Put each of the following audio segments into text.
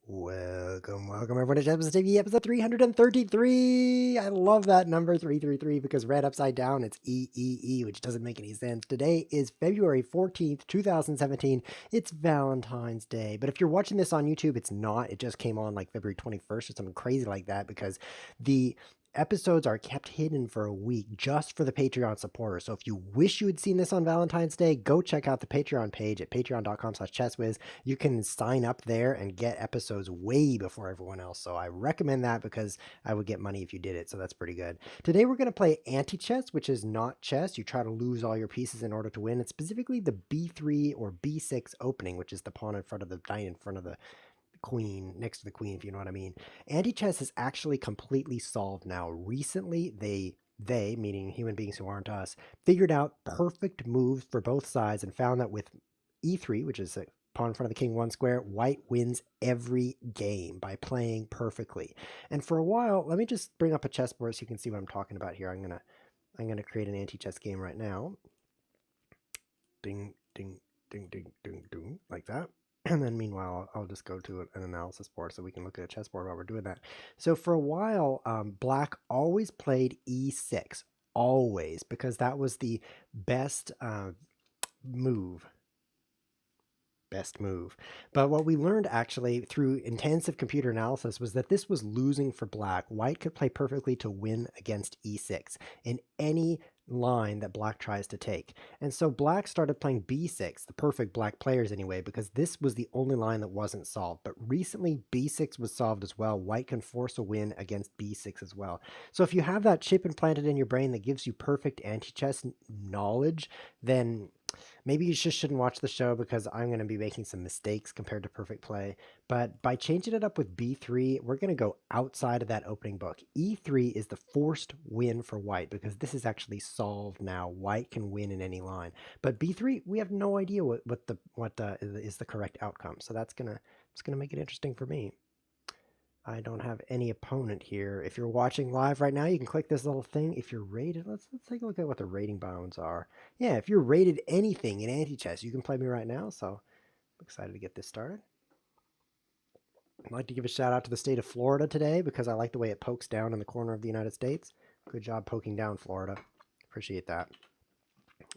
Welcome everyone to Chess TV episode 333. I love that number 333 because red upside down it's E, which doesn't make any sense. Today is February 14th, 2017. It's Valentine's Day. But if you're watching this on YouTube, it's not. It just came on like February 21st or something crazy like that because the episodes are kept hidden for a week just for the Patreon supporters. So if you wish you had seen this on Valentine's Day, go check out the Patreon page at patreon.com/chesswiz. You can sign up there and get episodes way before everyone else. So I recommend that because I would get money if you did it. So that's pretty good. Today we're going to play Antichess, which is not chess. You try to lose all your pieces in order to win. It's specifically the B3 or B6 opening, which is the pawn in front of the knight in front of the queen, next to the queen, if you know what I mean. Anti-chess is actually completely solved now. Recently, they, meaning human beings who aren't us, figured out perfect moves for both sides and found that with e3, which is a pawn in front of the king one square, white wins every game by playing perfectly. And for a while, let me just bring up a chessboard so you can see what I'm talking about here. I'm gonna create an anti-chess game right now. Ding, ding, ding, ding, ding, ding, like that. And then meanwhile, I'll just go to an analysis board so we can look at a chessboard while we're doing that. So for a while, black always played e6, always, because that was the best move. Best move. But what we learned actually through intensive computer analysis was that this was losing for black. White could play perfectly to win against e6 in any line that black tries to take. And so black started playing b6, the perfect black players anyway, because this was the only line that wasn't solved. But recently b6 was solved as well. White can force a win against b6 as well. So if you have that chip implanted in your brain that gives you perfect anti-chess knowledge, then maybe you just shouldn't watch the show because I'm going to be making some mistakes compared to perfect play. But by changing it up with b3, we're going to go outside of that opening book. e3 is the forced win for white because this is actually solved now. White can win in any line. But b3, we have no idea what is the correct outcome. So it's gonna make it interesting for me. I don't have any opponent here. If you're watching live right now, you can click this little thing. If you're rated, let's take a look at what the rating bounds are. Yeah, if you're rated anything in anti-chess, you can play me right now. So I'm excited to get this started. I'd like to give a shout out to the state of Florida today because I like the way it pokes down in the corner of the United States. Good job poking down, Florida. Appreciate that.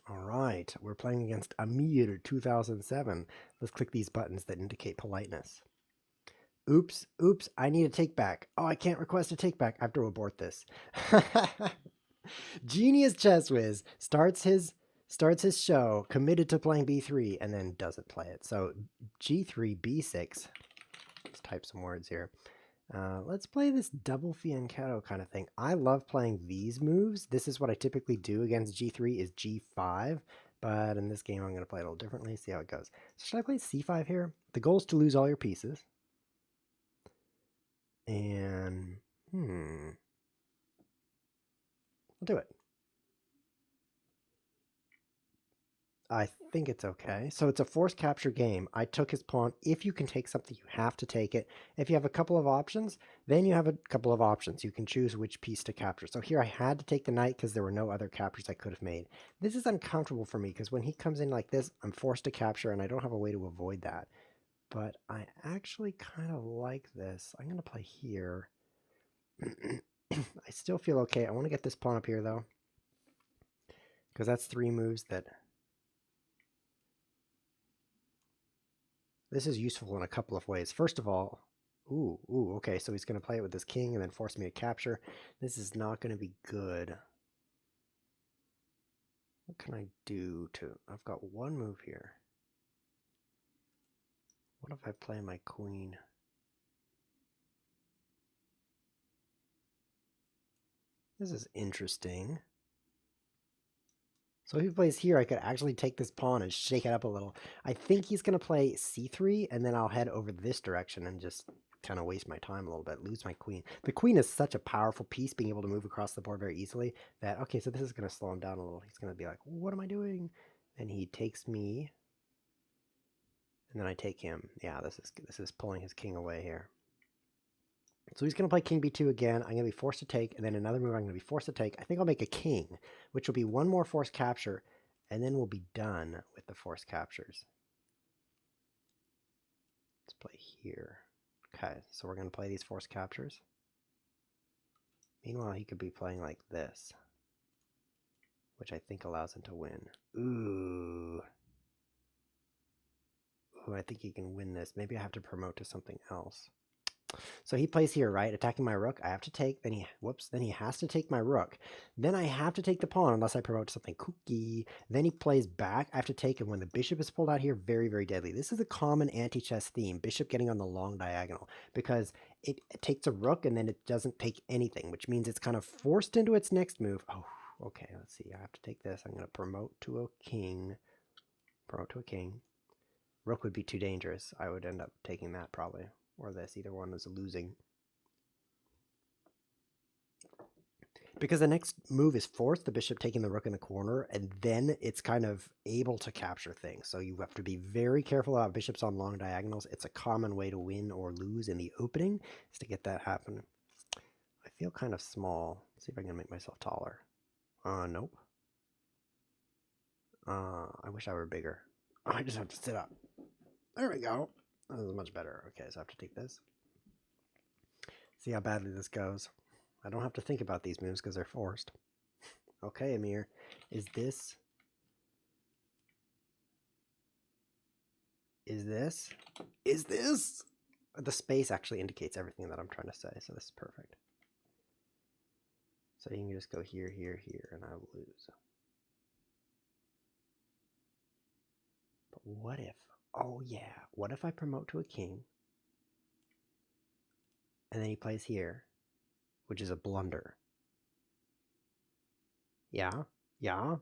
All right, we're playing against Amir 2007. Let's click these buttons that indicate politeness. Oops, I need a take back. Oh, I can't request a take back. I have to abort this. Genius Chess Whiz starts his show committed to playing b3 and then doesn't play it. So g3, b6. Let's type some words here. Let's play this double fianchetto kind of thing. I love playing these moves. This is what I typically do against g3 is g5. But in this game, I'm going to play it a little differently. See how it goes. So should I play c5 here? The goal is to lose all your pieces. And, I'll do it. I think it's okay. So it's a force capture game. I took his pawn. If you can take something, you have to take it. If you have a couple of options, then you have a couple of options. You can choose which piece to capture. So here I had to take the knight because there were no other captures I could have made. This is uncomfortable for me because when he comes in like this, I'm forced to capture and I don't have a way to avoid that. But I actually kind of like this. I'm going to play here. I still feel okay. I want to get this pawn up here though, because that's three moves that... This is useful in a couple of ways. First of all, okay, so he's going to play it with this king and then force me to capture. This is not going to be good. What can I do to... I've got one move here. What if I play my queen? This is interesting. So if he plays here, I could actually take this pawn and shake it up a little. I think he's going to play c3, and then I'll head over this direction and just kind of waste my time a little bit, lose my queen. The queen is such a powerful piece, being able to move across the board very easily, that, okay, so this is going to slow him down a little. He's going to be like, what am I doing? And he takes me, and then I take him. Yeah, this is pulling his king away here. So he's going to play king b2 again. I'm going to be forced to take, and then another move I'm going to be forced to take. I think I'll make a king, which will be one more forced capture, and then we'll be done with the forced captures. Let's play here. Okay, so we're going to play these forced captures. Meanwhile, he could be playing like this, which I think allows him to win. Ooh. Ooh, I think he can win this. Maybe I have to promote to something else. So he plays here, right? Attacking my rook. I have to take, then he has to take my rook. Then I have to take the pawn unless I promote to something kooky. Then he plays back. I have to take, and when the bishop is pulled out here, very, very deadly. This is a common anti-chess theme, bishop getting on the long diagonal, because it takes a rook and then it doesn't take anything, which means it's kind of forced into its next move. Oh, okay, let's see. I have to take this. I'm going to promote to a king. Promote to a king. Rook would be too dangerous. I would end up taking that probably. Or this. Either one is losing. Because the next move is forced, the bishop taking the rook in the corner, and then it's kind of able to capture things. So you have to be very careful about bishops on long diagonals. It's a common way to win or lose in the opening, is to get that happen. I feel kind of small. Let's see if I can make myself taller. Nope. I wish I were bigger. I just have to sit up. There we go. That was much better. Okay, so I have to take this. See how badly this goes. I don't have to think about these moves because they're forced. Okay, Amir. Is this... The space actually indicates everything that I'm trying to say, so this is perfect. So you can just go here, here, here, and I will lose. But what if... Oh, yeah. What if I promote to a king, and then he plays here, which is a blunder? Yeah, yeah,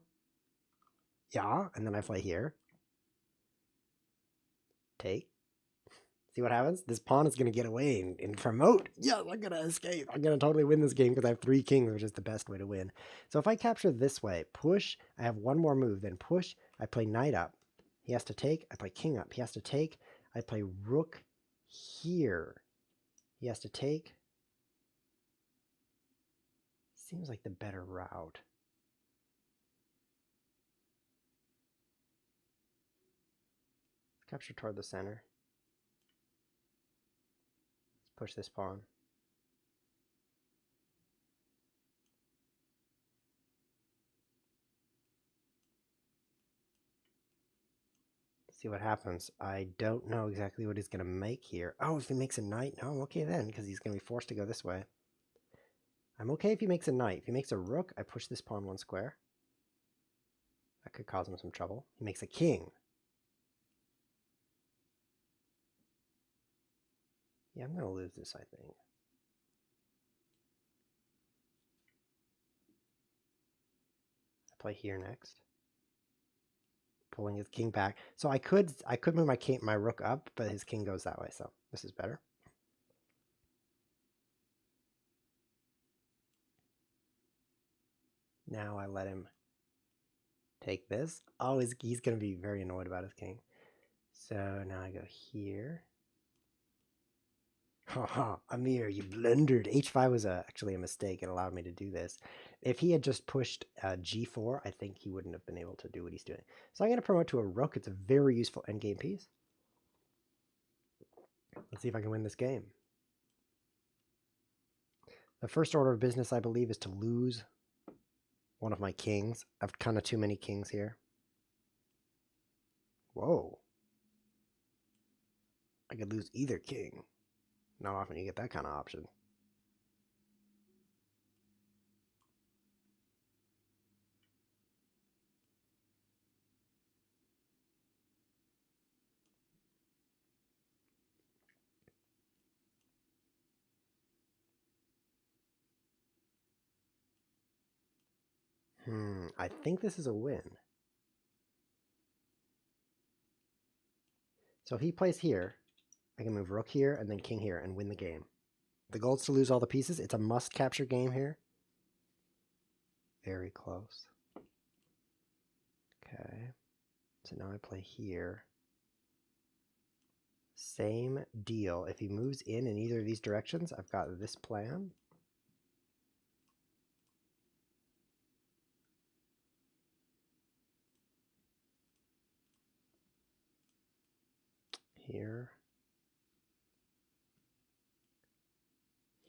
yeah, and then I play here. Take. See what happens? This pawn is going to get away and promote. Yes, I'm going to escape. I'm going to totally win this game because I have 3 kings, which is the best way to win. So if I capture this way, push, I have one more move, then push, I play knight up. He has to take, I play king up. He has to take, I play rook here. He has to take. Seems like the better route. Capture toward the center. Let's push this pawn. See what happens. I don't know exactly what he's going to make here. Oh, if he makes a knight, no, I'm okay then, because he's going to be forced to go this way. I'm okay if he makes a knight. If he makes a rook, I push this pawn 1 square. That could cause him some trouble. He makes a king. Yeah, I'm going to lose this, I think. I play here next. Pulling his king back. So I could move my rook up, but his king goes that way, so this is better. Now I let him take this. Oh, he's going to be very annoyed about his king. So now I go here. Haha, Amir, you blundered. H5 was actually a mistake. It allowed me to do this. If he had just pushed G4, I think he wouldn't have been able to do what he's doing. So I'm going to promote to a rook. It's a very useful endgame piece. Let's see if I can win this game. The first order of business, I believe, is to lose one of my kings. I've kind of too many kings here. Whoa. I could lose either king. Not often you get that kind of option. I think this is a win. So if he plays here, I can move rook here and then king here and win the game. The goal is to lose all the pieces. It's a must-capture game here. Very close. Okay. So now I play here. Same deal. If he moves in either of these directions, I've got this plan. Here.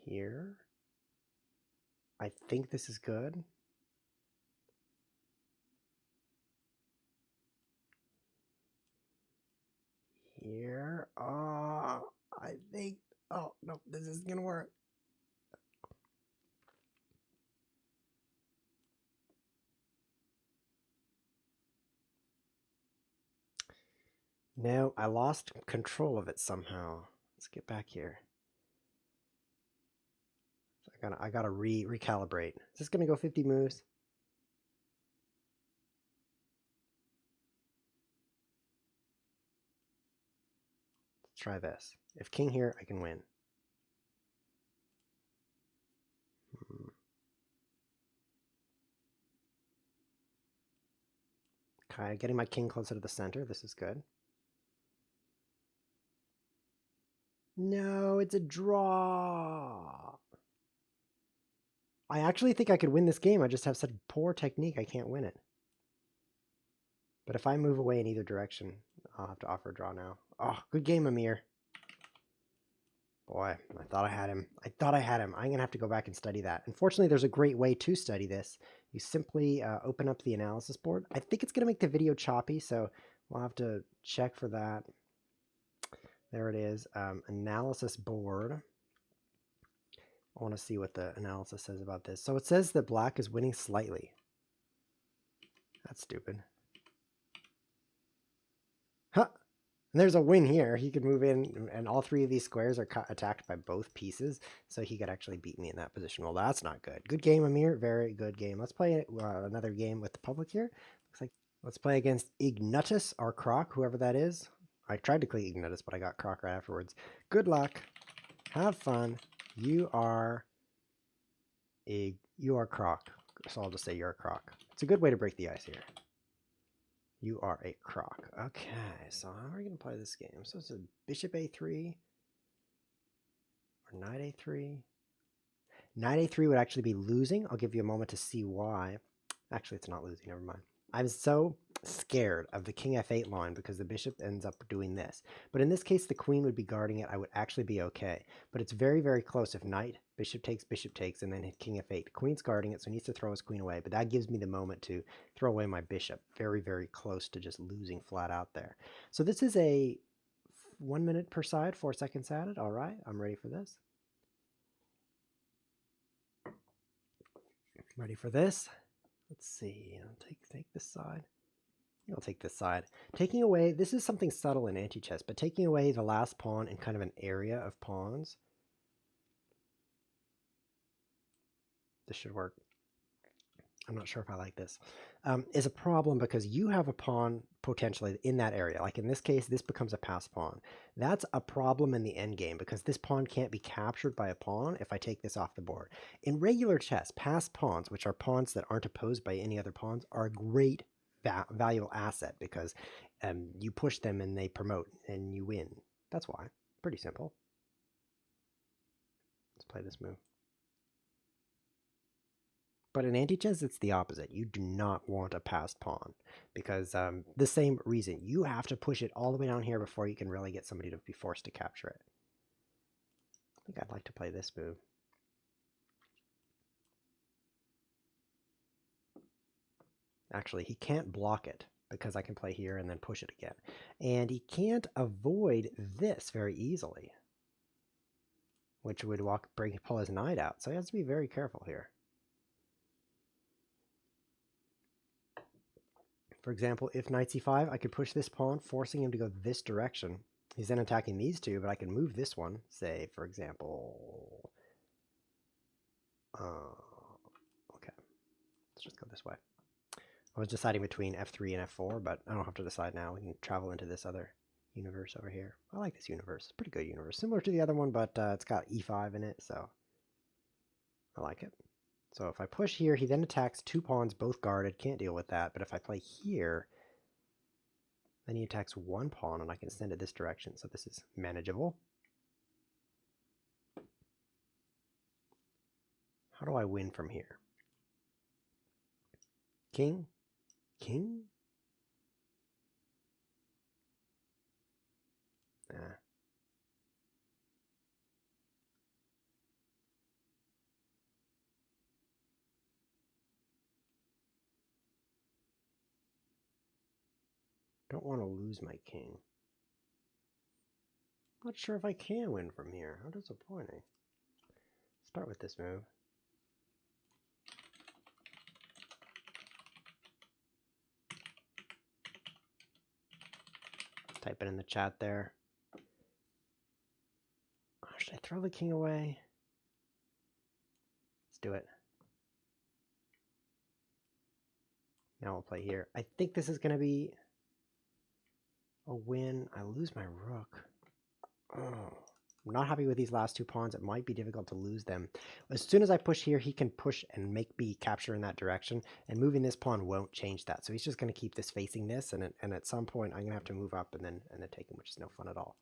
here. I think this is good. Here. I think. Oh, no, this isn't going to work. No, I lost control of it somehow. Let's get back here. So I gotta recalibrate. Is this gonna go 50 moves? Let's try this. If king here, I can win. Okay, getting my king closer to the center. This is good. No, it's a draw. I actually think I could win this game. I just have such poor technique, I can't win it. But if I move away in either direction, I'll have to offer a draw now. Oh, good game, Amir. Boy, I thought I had him. I thought I had him. I'm going to have to go back and study that. Unfortunately, there's a great way to study this. You simply open up the analysis board. I think it's going to make the video choppy, so we'll have to check for that. There it is, analysis board. I want to see what the analysis says about this. So it says that black is winning slightly. That's stupid. Huh. And there's a win here. He could move in, and all three of these squares are attacked by both pieces, so he could actually beat me in that position. Well, that's not good. Good game, Amir. Very good game. Let's play another game with the public here. Looks like let's play against Ignatus or Croc, whoever that is. I tried to click Ignatus, but I got Croc right afterwards. Good luck. Have fun. You are Croc. So I'll just say you're a Croc. It's a good way to break the ice here. You are a Croc. Okay, so how are we going to play this game? So it's a bishop a3 or knight a3. Knight a3 would actually be losing. I'll give you a moment to see why. Actually, it's not losing. Never mind. I'm so scared of the king f8 line because the bishop ends up doing this. But in this case, the queen would be guarding it. I would actually be okay. But it's very, very close. If knight, bishop takes, and then hit king f8. The queen's guarding it, so he needs to throw his queen away. But that gives me the moment to throw away my bishop. Very, very close to just losing flat out there. So this is a 1 minute per side, 4 seconds added. All right, I'm ready for this. Ready for this? Let's see. I'll take this side. I'll take this side. Taking away, this is something subtle in anti-chess, but taking away the last pawn in kind of an area of pawns. This should work. I'm not sure if I like this. Is a problem because you have a pawn potentially in that area. Like in this case, this becomes a pass pawn. That's a problem in the endgame because this pawn can't be captured by a pawn if I take this off the board. In regular chess, pass pawns, which are pawns that aren't opposed by any other pawns, are a great valuable asset because you push them and they promote and you win. That's why. Pretty simple. Let's play this move. But in anti-chess, it's the opposite. You do not want a passed pawn because the same reason. You have to push it all the way down here before you can really get somebody to be forced to capture it. I think I'd like to play this move. Actually, he can't block it because I can play here and then push it again. And he can't avoid this very easily, which would pull his knight out. So he has to be very careful here. For example, if knight c5, I could push this pawn, forcing him to go this direction. He's then attacking these two, but I can move this one, say, for example... okay, let's just go this way. I was deciding between f3 and f4, but I don't have to decide now. We can travel into this other universe over here. I like this universe. It's a pretty good universe. Similar to the other one, but it's got e5 in it, so I like it. So if I push here, he then attacks two pawns, both guarded. Can't deal with that. But if I play here, then he attacks one pawn, and I can send it this direction. So this is manageable. How do I win from here? King? King? Nah. don't want to lose my king. Not sure if I can win from here. How disappointing. Start with this move. Type it in the chat there. Oh, should I throw the king away? Let's do it. Now we'll play here. I think this is going to be a win. I lose my rook. Oh, I'm not happy with these last two pawns. It might be difficult to lose them. As soon as I push here, he can push and make me capture in that direction, and moving this pawn won't change that. So he's just going to keep this facing this, and at some point I'm going to have to move up and then take him, which is no fun at all.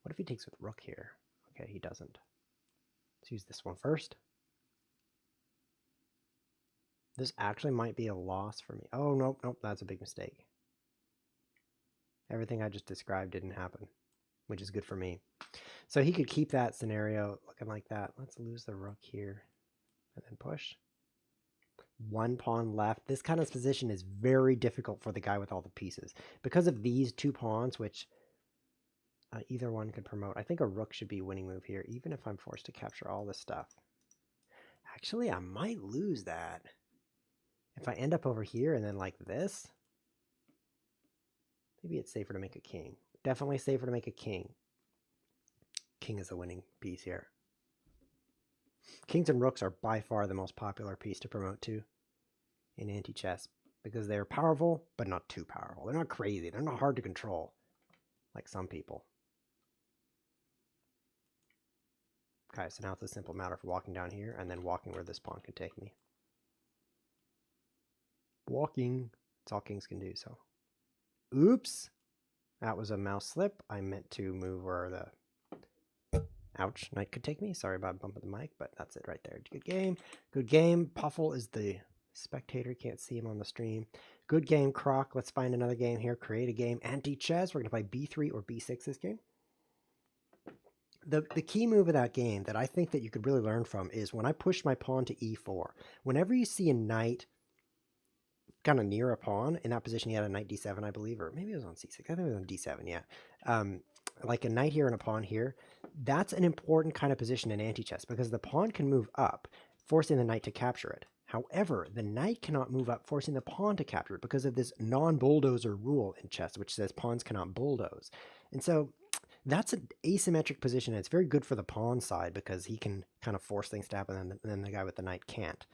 What if he takes with rook here? Okay, he doesn't. Let's use this one first. This actually might be a loss for me. Oh, nope, that's a big mistake. Everything I just described didn't happen, which is good for me. So he could keep that scenario looking like that. Let's lose the rook here and then push. One pawn left. This kind of position is very difficult for the guy with all the pieces. Because of these two pawns, which either one could promote. I think a rook should be a winning move here, even if I'm forced to capture all this stuff. Actually, I might lose that. If I end up over here and then like this, maybe it's safer to make a king. Definitely safer to make a king. King is a winning piece here. Kings and rooks are by far the most popular piece to promote to in anti-chess because they're powerful, but not too powerful. They're not crazy. They're not hard to control like some people. Okay, so now it's a simple matter of walking down here and then walking where this pawn can take me. Walking. That's all kings can do, so. Oops. That was a mouse slip. I meant to move where the ouch knight could take me. Sorry about bumping the mic, but that's it right there. Good game. Good game. Puffle is the spectator. Can't see him on the stream. Good game, Croc. Let's find another game here. Create a game. Anti-chess. We're going to play b3 or b6 this game. The key move of that game that I think that you could really learn from is when I push my pawn to e4. Whenever you see a knight kind of near a pawn, in that position he had a knight d7, I believe, or maybe it was on c6. I think it was on d7, yeah. Like a knight here and a pawn here, that's an important kind of position in anti-chess because the pawn can move up, forcing the knight to capture it. However, the knight cannot move up, forcing the pawn to capture it because of this non-bulldozer rule in chess, which says pawns cannot bulldoze. And so that's an asymmetric position, and it's very good for the pawn side because he can kind of force things to happen, and then the guy with the knight can't.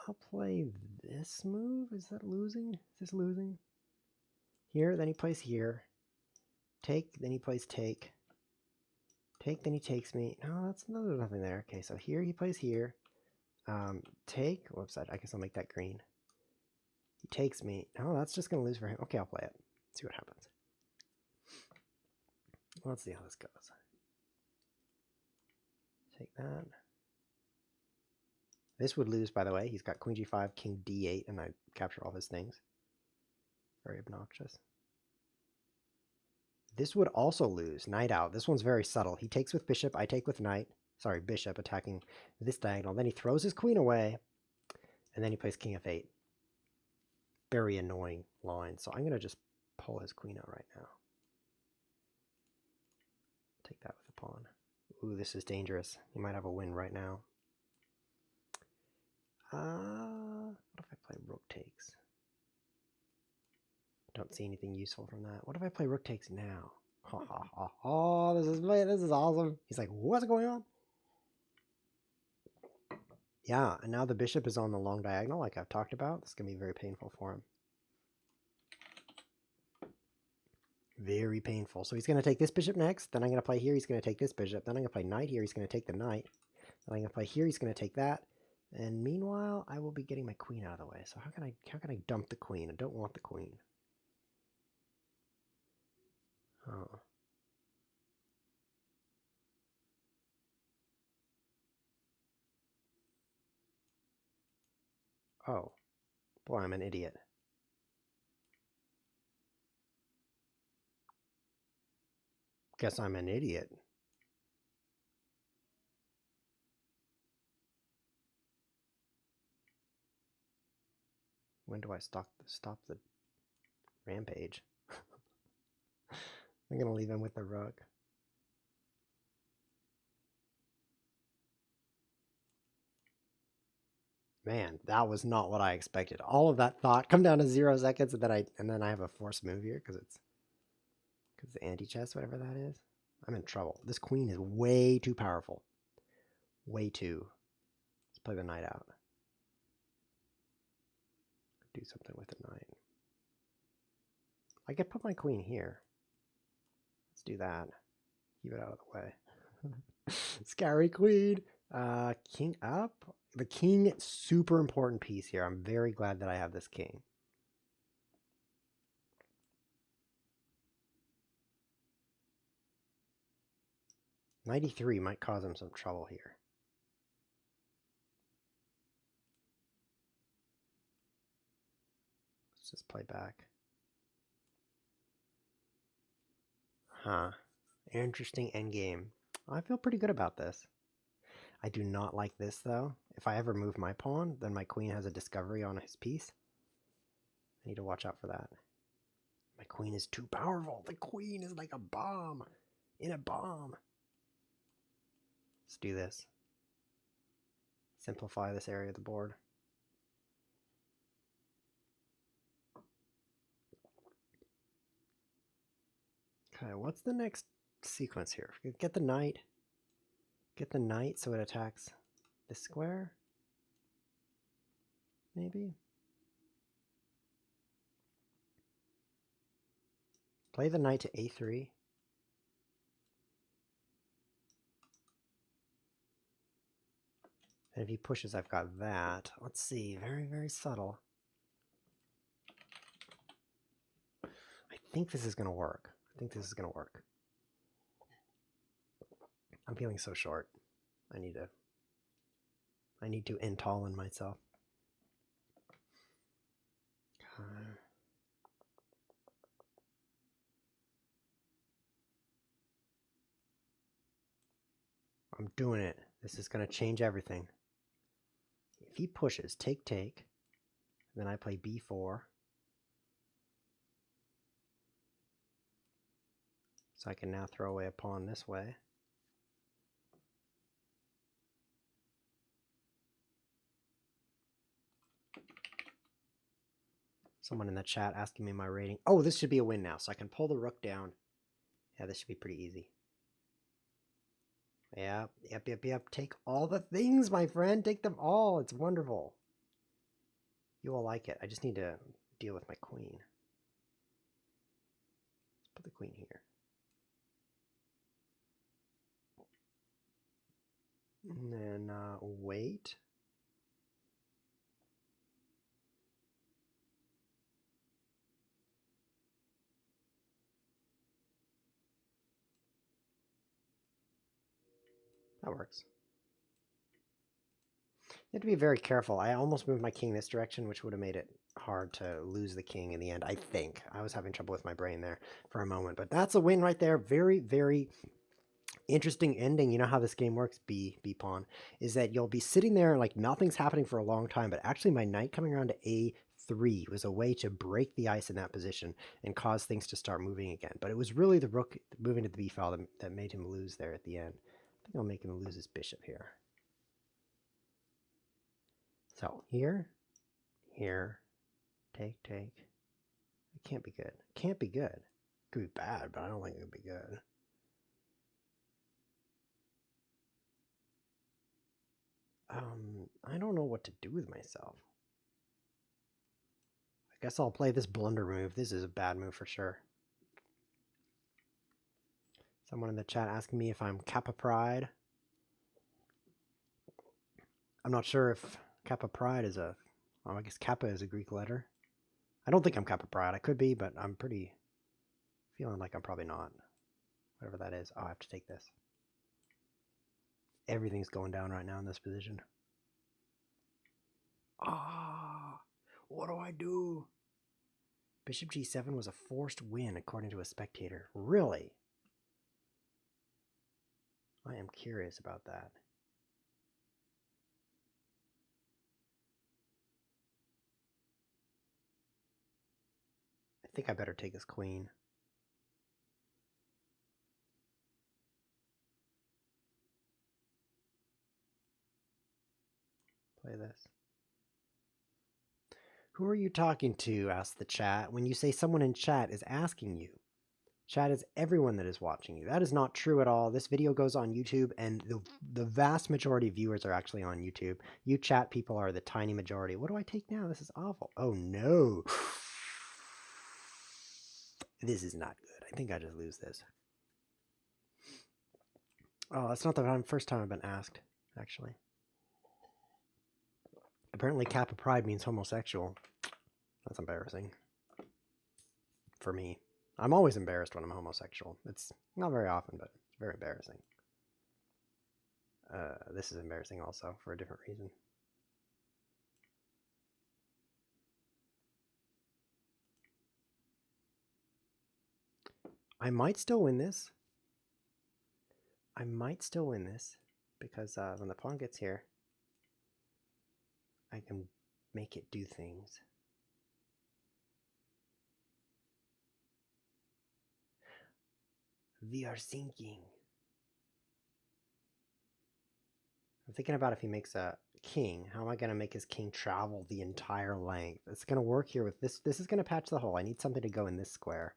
I'll play this move. Is that losing? Is this losing? Here, then he plays here. Take, then he plays take. Take, then he takes me. No, there's nothing there. Okay, so here he plays here. Take. Whoops, I guess I'll make that green. He takes me. No, that's just going to lose for him. Okay, I'll play it. See what happens. Let's see how this goes. Take that. This would lose, by the way. He's got queen g5, king d8, and I capture all his things. Very obnoxious. This would also lose. Knight out. This one's very subtle. He takes with bishop. I take with knight. Sorry, bishop attacking this diagonal. Then he throws his queen away, and then he plays king f8. Very annoying line. So I'm going to just pull his queen out right now. Take that with a pawn. Ooh, this is dangerous. He might have a win right now. What if I play rook takes? Don't see anything useful from that. What if I play rook takes now? Ha ha ha. Oh, this is awesome. He's like, what's going on? Yeah, and now the bishop is on the long diagonal like I've talked about. This is going to be very painful for him. Very painful. So he's going to take this bishop next. Then I'm going to play here. He's going to take this bishop. Then I'm going to play knight here. He's going to take the knight. Then I'm going to play here. He's going to take that. And meanwhile, I will be getting my queen out of the way. So how can I dump the queen? I don't want the queen. Oh. Oh. Boy, I'm an idiot. Guess I'm an idiot. When do I stop the... Rampage. I'm going to leave him with the rook. Man, that was not what I expected. All of that thought come down to 0 seconds, and then I have a forced move here because it's the anti-chess, whatever that is. I'm in trouble. This queen is way too powerful. Way too. Let's play the knight out. Do something with the knight. I could put my queen here. Let's do that. Keep it out of the way. Scary queen. King up. The king, super important piece here. I'm very glad that I have this king. Knight e3 might cause him some trouble here. Let's just play back. Huh. Interesting endgame. I feel pretty good about this. I do not like this, though. If I ever move my pawn, then my queen has a discovery on his piece. I need to watch out for that. My queen is too powerful. The queen is like a bomb in a bomb. Let's do this. Simplify this area of the board. Okay, what's the next sequence here? Get the knight. Get the knight so it attacks this square. Maybe. Play the knight to a3. And if he pushes, I've got that. Let's see. Very, very subtle. I think this is going to work. I think this is going to work. I'm feeling so short. I need to entall in myself. I'm doing it. This is going to change everything. If he pushes, take, then I play b4. So I can now throw away a pawn this way. Someone in the chat asking me my rating. Oh, this should be a win now, so I can pull the rook down. Yeah, this should be pretty easy. Yep. Take all the things, my friend. Take them all. It's wonderful. You will like it. I just need to deal with my queen. Let's put the queen here. And then wait. That works. You have to be very careful. I almost moved my king this direction, which would have made it hard to lose the king in the end, I think. I was having trouble with my brain there for a moment. But that's a win right there. Very, very interesting ending. You know how this game works, B pawn, is that you'll be sitting there like nothing's happening for a long time, but actually my knight coming around to a3 was a way to break the ice in that position and cause things to start moving again. But it was really the rook moving to the b file that made him lose there at the end. I think I'll make him lose his bishop here. So here, take. It can't be good. It can't be good. It could be bad, but I don't think it would be good. I don't know what to do with myself. I guess I'll play this blunder move. This is a bad move for sure. Someone in the chat asking me if I'm Kappa Pride. I'm not sure if Kappa Pride is a... Well, I guess Kappa is a Greek letter. I don't think I'm Kappa Pride. I could be, but I'm pretty... feeling like I'm probably not. Whatever that is. Oh, I have to take this. Everything's going down right now in this position. Ah, what do I do? Bishop g7 was a forced win, according to a spectator. Really? I am curious about that. I think I better take his queen. Play this. Who are you talking to? Asked the chat. When you say someone in chat is asking you, chat is everyone that is watching you. That is not true at all. This video goes on YouTube, and the vast majority of viewers are actually on YouTube. You chat people are the tiny majority. What do I take now? This is awful. Oh no. This is not good. I think I just lose this. Oh, that's not the first time I've been asked, actually. Apparently Kappa Pride means homosexual. That's embarrassing. For me. I'm always embarrassed when I'm homosexual. It's not very often, but it's very embarrassing. This is embarrassing also, for a different reason. I might still win this. I might still win this, because when the pawn gets here, I can make it do things. We are sinking. I'm thinking about if he makes a king, how am I going to make his king travel the entire length? It's going to work here with this. This is going to patch the hole. I need something to go in this square.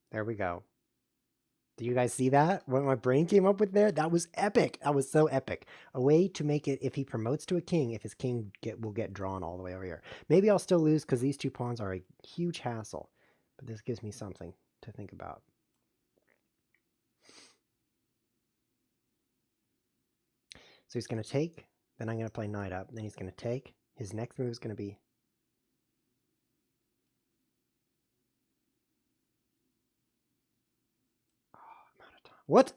There we go. Do you guys see that? What my brain came up with there? That was epic. That was so epic. A way to make it, if he promotes to a king, if his king will get drawn all the way over here. Maybe I'll still lose because these two pawns are a huge hassle. But this gives me something to think about. So he's going to take, then I'm going to play knight up, then he's going to take. His next move is going to be... Oh, I'm out of time. What?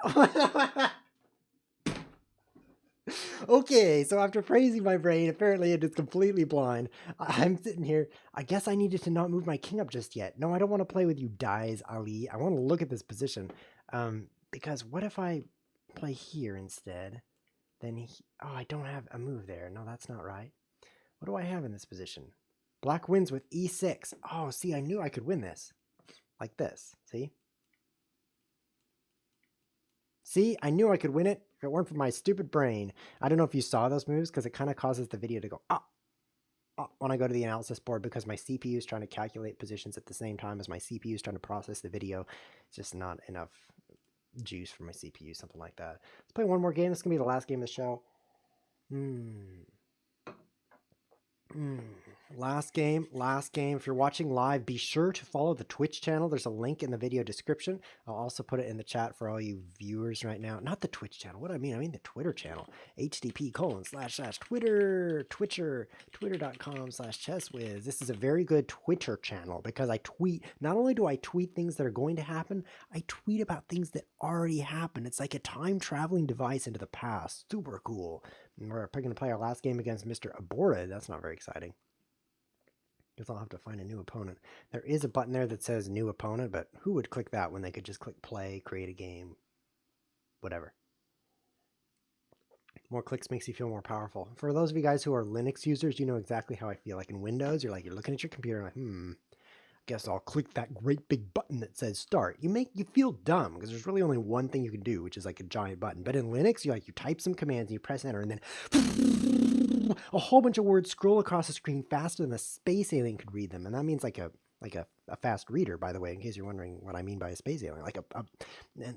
Okay, so after praising my brain, apparently it is completely blind. I'm sitting here. I guess I needed to not move my king up just yet. No, I don't want to play with you, Dies Ali. I want to look at this position. Because what if I play here instead? Then oh, I don't have a move there. No, that's not right. What do I have in this position? Black wins with e6. Oh, see, I knew I could win this. Like this, see? See, I knew I could win it if it weren't for my stupid brain. I don't know if you saw those moves because it kind of causes the video to go when I go to the analysis board because my CPU is trying to calculate positions at the same time as my CPU is trying to process the video. It's just not enough juice for my CPU, something like that. Let's play one more game. This is going to be the last game of the show. Last game. If you're watching live, be sure to follow the Twitch channel. There's a link in the video description. I'll also put it in the chat for all you viewers right now. Not the Twitch channel. What do I mean? I mean the Twitter channel. http://Twitter, twitter.com/chesswiz. This is a very good Twitter channel because I tweet. Not only do I tweet things that are going to happen, I tweet about things that already happened. It's like a time traveling device into the past. Super cool. And we're going to play our last game against Mr. Aborted. That's not very exciting. Because I'll have to find a new opponent. There is a button there that says new opponent, but who would click that when they could just click play, create a game, whatever. More clicks makes you feel more powerful. For those of you guys who are Linux users, you know exactly how I feel. Like in Windows, you're looking at your computer like, guess I'll click that great big button that says start. You feel dumb because there's really only one thing you can do, which is like a giant button. But in Linux, you type some commands and you press enter, and then a whole bunch of words scroll across the screen faster than a space alien could read them. And that means like a fast reader, by the way, in case you're wondering what I mean by a space alien.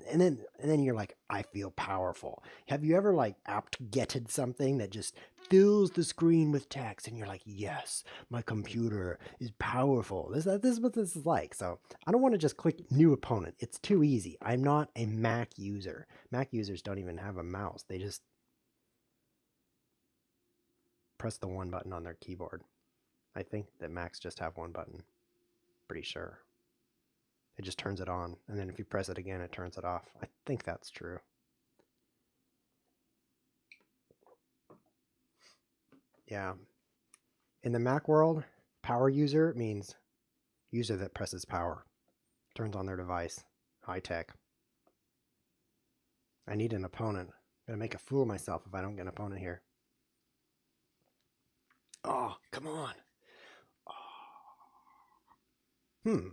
And then you're like, I feel powerful. Have you ever apt-getted something that just fills the screen with text and you're like, yes, my computer is powerful. This is what this is like. So I don't want to just click new opponent. It's too easy. I'm not a Mac user. Mac users don't even have a mouse. They just press the one button on their keyboard. I think that Macs just have one button. Pretty sure. It just turns it on, and then if you press it again, it turns it off. I think that's true. Yeah. In the Mac world, power user means user that presses power, turns on their device. High tech. I need an opponent. I'm going to make a fool of myself if I don't get an opponent here. Oh, come on. Oh.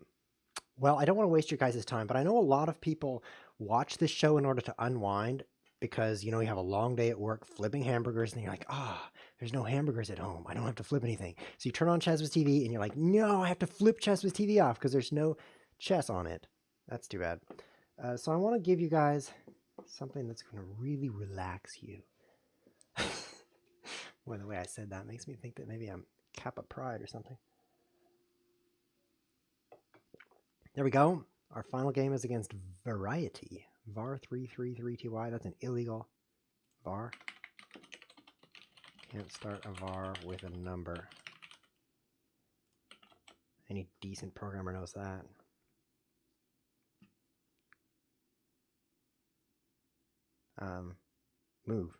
Well, I don't want to waste your guys' time, but I know a lot of people watch this show in order to unwind because, you have a long day at work flipping hamburgers and you're like, there's no hamburgers at home. I don't have to flip anything. So you turn on Chess with TV and you're like, no, I have to flip Chess with TV off because there's no chess on it. That's too bad. So I want to give you guys something that's going to really relax you. Well, the way I said that makes me think that maybe I'm Kappa Pride or something. There we go. Our final game is against Variety. var 333ty. That's an illegal var. Can't start a var with a number. Any decent programmer knows that. Move.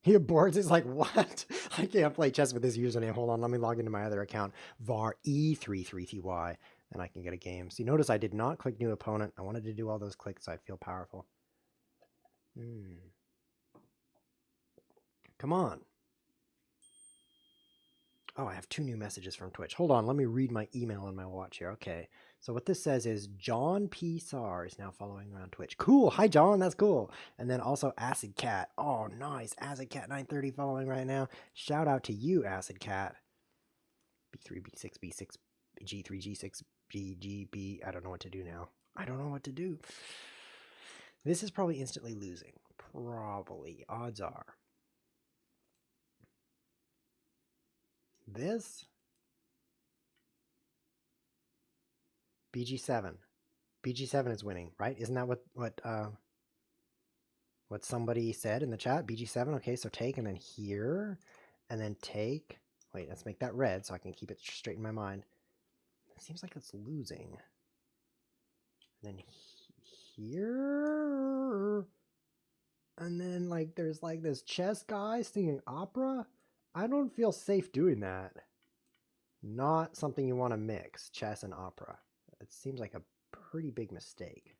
He aborts. It's like, what? I can't play chess with this username. Hold on, let me log into my other account. var e33ty. Then I can get a game. So you notice I did not click new opponent. I wanted to do all those clicks so I'd feel powerful. Come on. Oh, I have 2 new messages from Twitch. Hold on, let me read my email on my watch here. Okay, so what this says is John P. Sar is now following around Twitch. Cool. Hi, John. That's cool. And then also Acid Cat. Oh, nice. Acid Cat 930 following right now. Shout out to you, Acid Cat. B3, B6, B6, G3, G6, B, G, B. I don't know what to do now. I don't know what to do. This is probably instantly losing. Probably. Odds are. This BG7. BG7 is winning, right? Isn't that what somebody said in the chat? BG7. Okay, so take and then here and then take. Wait, let's make that red so I can keep it straight in my mind. It seems like it's losing. And then here. And then like there's like this chess guy singing opera. I don't feel safe doing that. Not something you want to mix, chess and opera. It seems like a pretty big mistake.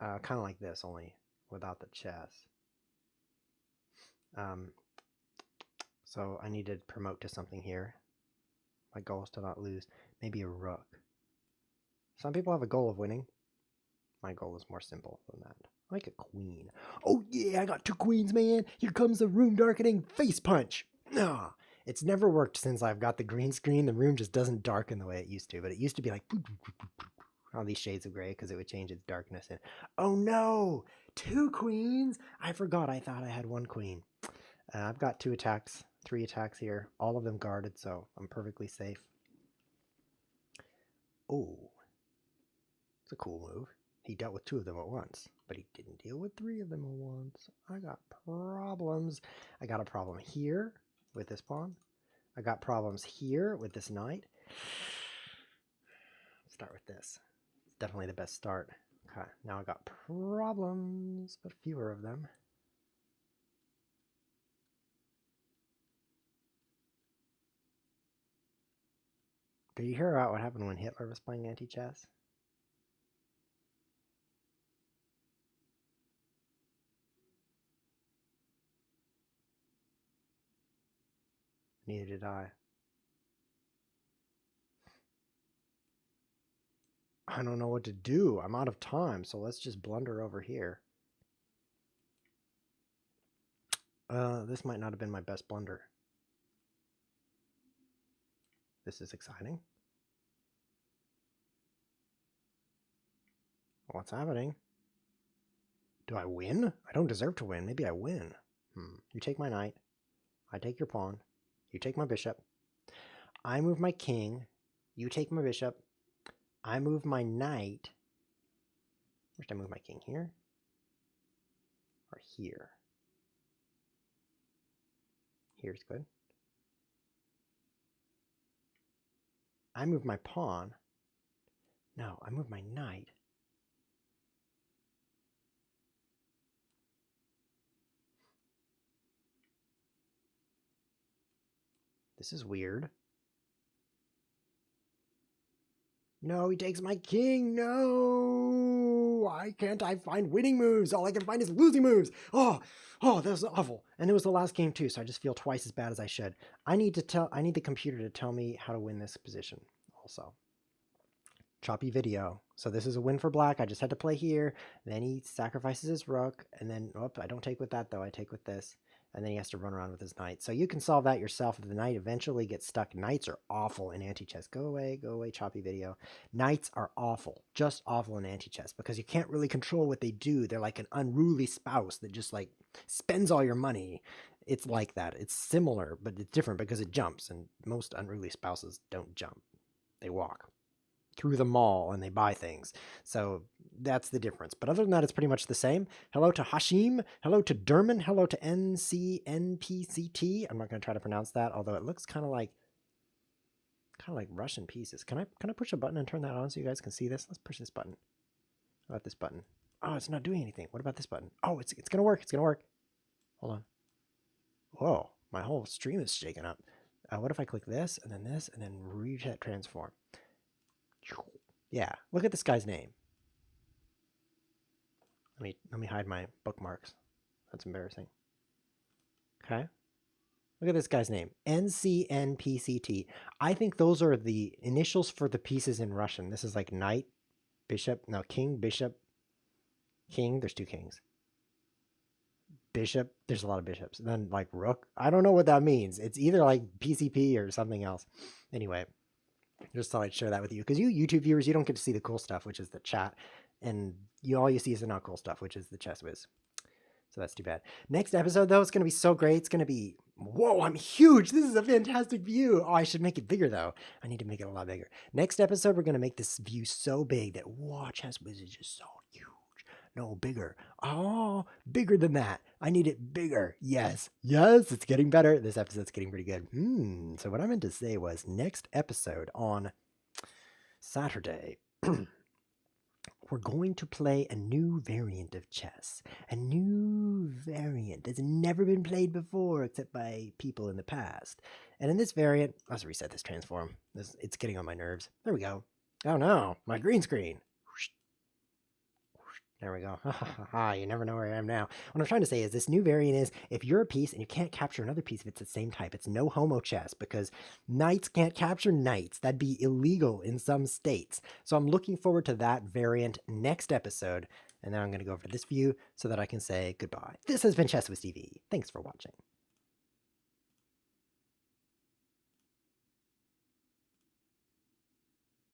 Kind of like this, only without the chess. So I need to promote to something here. My goal is to not lose. Maybe a rook. Some people have a goal of winning. My goal is more simple than that. I like a queen. Oh yeah, I got 2 queens, man. Here comes the room darkening face punch. Ah, it's never worked since I've got the green screen. The room just doesn't darken the way it used to. But it used to be like all these shades of gray because it would change its darkness. And oh no, 2 queens. I forgot. I thought I had 1 queen. I've got 2 attacks, 3 attacks here, all of them guarded, so I'm perfectly safe. Oh, it's a cool move. He dealt with 2 of them at once, but he didn't deal with 3 of them at once. I got problems. I got a problem here with this pawn. I got problems here with this knight. Let's start with this. It's definitely the best start. Okay, now I got problems, but fewer of them. Did you hear about what happened when Hitler was playing anti-chess? Neither did I. I don't know what to do. I'm out of time, so let's just blunder over here. This might not have been my best blunder. This is exciting. What's happening? Do I win? I don't deserve to win. Maybe I win. You take my knight. I take your pawn. You take my bishop. I move my king. You take my bishop. I move my knight. Where should I move my king? Here? Or here? Here's good. I move my pawn. No, I move my knight. This is weird. No, he takes my king. No. Why can't I find winning moves? All I can find is losing moves. Oh, that was awful. And it was the last game too, so I just feel twice as bad as I should. I need the computer to tell me how to win this position also. Choppy video. So this is a win for black. I just had to play here. Then he sacrifices his rook. And then, I don't take with that though. I take with this. And then he has to run around with his knight. So you can solve that yourself if the knight eventually gets stuck. Knights are awful in anti-chess. Go away, choppy video. Knights are awful. Just awful in anti-chess because you can't really control what they do. They're like an unruly spouse that just like spends all your money. It's like that. It's similar, but it's different because it jumps. And most unruly spouses don't jump. They walk through the mall and they buy things. So that's the difference. But other than that, it's pretty much the same. Hello to Hashim. Hello to Derman. Hello to NCNPCT. I'm not going to try to pronounce that, although it looks kind of like Russian pieces. Can I push a button and turn that on so you guys can see this? Let's push this button. How about this button? Oh, it's not doing anything. What about this button? Oh, it's going to work. It's going to work. Hold on. Whoa, my whole stream is shaking up. What if I click this and then reset transform? Yeah, look at this guy's name. Let me hide my bookmarks. That's embarrassing. Okay. Look at this guy's name. NCNPCT. I think those are the initials for the pieces in Russian. This is like knight, bishop, no, king, bishop, king. There's two kings. Bishop, there's a lot of bishops. And then like rook. I don't know what that means. It's either like PCP or something else. Anyway, just thought I'd share that with you because you YouTube viewers, you don't get to see the cool stuff, which is the chat, and all you see is the not cool stuff, which is the chess whiz. So that's too bad. Next episode though, it's gonna be so great. It's gonna be, whoa, I'm huge. This is a fantastic view. Oh, I should make it bigger though. I need to make it a lot bigger. Next episode, we're gonna make this view so big that chess whiz is just so huge. No, bigger. Oh, bigger than that. I need it bigger. Yes, it's getting better. This episode's getting pretty good. So what I meant to say was next episode on Saturday, we're going to play a new variant of chess. A new variant that's never been played before except by people in the past. And in this variant, let's reset this transform. It's getting on my nerves. There we go. Oh no, my green screen. There we go. You never know where I am now. What I'm trying to say is this new variant is if you're a piece and you can't capture another piece if it's the same type, it's no homo chess because knights can't capture knights. That'd be illegal in some states. So I'm looking forward to that variant next episode. And then I'm going to go over this view so that I can say goodbye. This has been Chess with TV. Thanks for watching.